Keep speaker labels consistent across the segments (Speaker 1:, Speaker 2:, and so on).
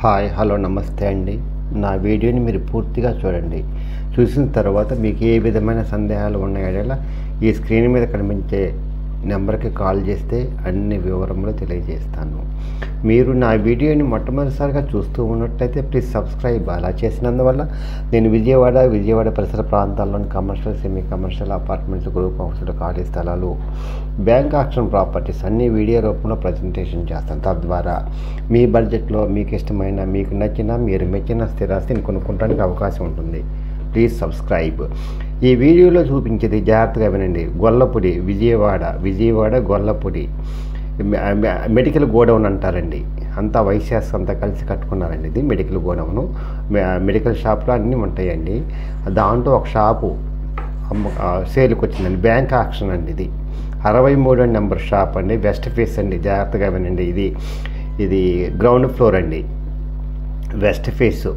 Speaker 1: Hi hello నమస్తే అండి. నా వీడియోని మీరు పూర్తిగా చూడండి. చూసిన తర్వాత మీకు ఏ విధమైన సందేహాలు ఉన్న యెడల ఈ స్క్రీన్ మీద కనిపించే నెంబర్కి కాల్ చేస్తే అన్ని వివరములు తెలియజేస్తాను. మీరు నా వీడియోని మొట్టమొదటిసారిగా చూస్తూ ఉన్నట్లయితే ప్లీజ్ సబ్స్క్రైబ్. అలా చేసినందువల్ల నేను విజయవాడ పరిసర ప్రాంతాల్లోని commercial, semi commercial, apartments, group హౌస్లు, ఖాళీ స్థలాలు, బ్యాంక్ ఆక్షన్ ప్రాపర్టీస్ అన్ని వీడియో రూపంలో ప్రజెంటేషన్ చేస్తాను. తద్వారా మీ బడ్జెట్లో మీకు ఇష్టమైన, మీకు నచ్చిన, మీరు మెచ్చిన స్థిరాస్తిని కొనుక్కోవడానికి అవకాశం ఉంటుంది. Please subscribe. ఈ వీడియోలో చూపించేది జాగ్రత్తగా వినండి. గొల్లపూడి, విజయవాడ గొల్లపూడి మెడికల్ గోడౌన్ అంటారండి. అంతా వైశాస్ అంతా కలిసి కట్టుకున్నారండి. ఇది మెడికల్ గోడౌను. మెడికల్ షాప్లో అన్నీ ఉంటాయండి. దాంట్లో ఒక షాపు సేల్కి వచ్చిందండి. బ్యాంక్ ఆక్షన్ అండి. ఇది 63 నెంబర్ షాప్ అండి. వెస్ట్ ఫేస్ అండి. జాగ్రత్తగా వినండి. ఇది గ్రౌండ్ ఫ్లోర్ అండి. వెస్ట్ ఫేసు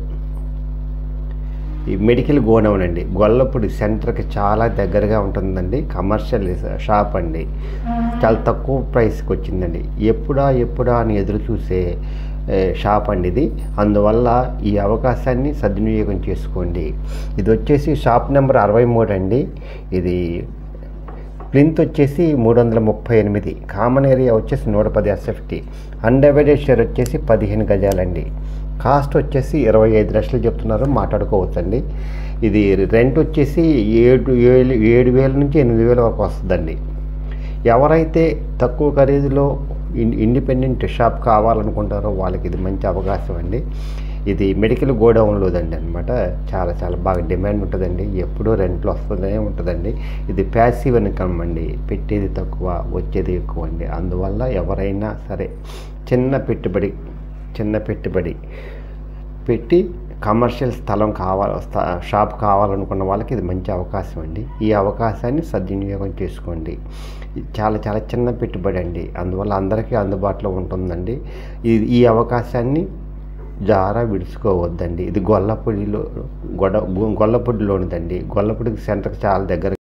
Speaker 1: ఈ మెడికల్ గోడౌన్ అండి. గొల్లపూడి సెంటర్కి చాలా దగ్గరగా ఉంటుందండి. కమర్షియల్ షాప్ అండి. చాలా తక్కువ ప్రైస్కి వచ్చిందండి. ఎప్పుడా అని ఎదురు చూసే షాప్ అండి ఇది. అందువల్ల ఈ అవకాశాన్ని సద్వినియోగం చేసుకోండి. ఇది వచ్చేసి షాప్ నెంబర్ 63 అండి. ఇది ప్లింత్ వచ్చేసి 338, కామన్ ఏరియా వచ్చేసి 110 SFT, అన్డివైడెడ్ షేర్ వచ్చేసి 15 గజాలండి. కాస్ట్ వచ్చేసి 25 లక్షలు చెప్తున్నారు, మాట్లాడుకోవచ్చండి. ఇది రెంట్ వచ్చేసి 7,000 నుంచి 8,000 వరకు వస్తుందండి. ఎవరైతే తక్కువ ఖరీదులో ఇండిపెండెంట్ షాప్ కావాలనుకుంటారో వాళ్ళకి ఇది మంచి అవకాశం అండి. ఇది మెడికల్ గోడౌన్లోదండి అనమాట. చాలా బాగా డిమాండ్ ఉంటుందండి. ఎప్పుడూ రెంట్లో వస్తూనే ఉంటుందండి. ఇది ప్యాసివ్ ఇన్కమ్ అండి. పెట్టేది తక్కువ, వచ్చేది ఎక్కువ అండి. అందువల్ల ఎవరైనా సరే చిన్న పెట్టుబడి పెట్టి కమర్షియల్ షాప్ కావాలనుకున్న వాళ్ళకి ఇది మంచి అవకాశం అండి. ఈ అవకాశాన్ని సద్వినియోగం చేసుకోండి. చాలా చిన్న పెట్టుబడి అండి. అందువల్ల అందరికీ అందుబాటులో ఉంటుందండి. ఈ అవకాశాన్ని జారా విడుచుకోవద్దండి. ఇది గొల్లపూడిలోనిదండి. గొల్లపూడికి సెంటర్కి చాలా దగ్గర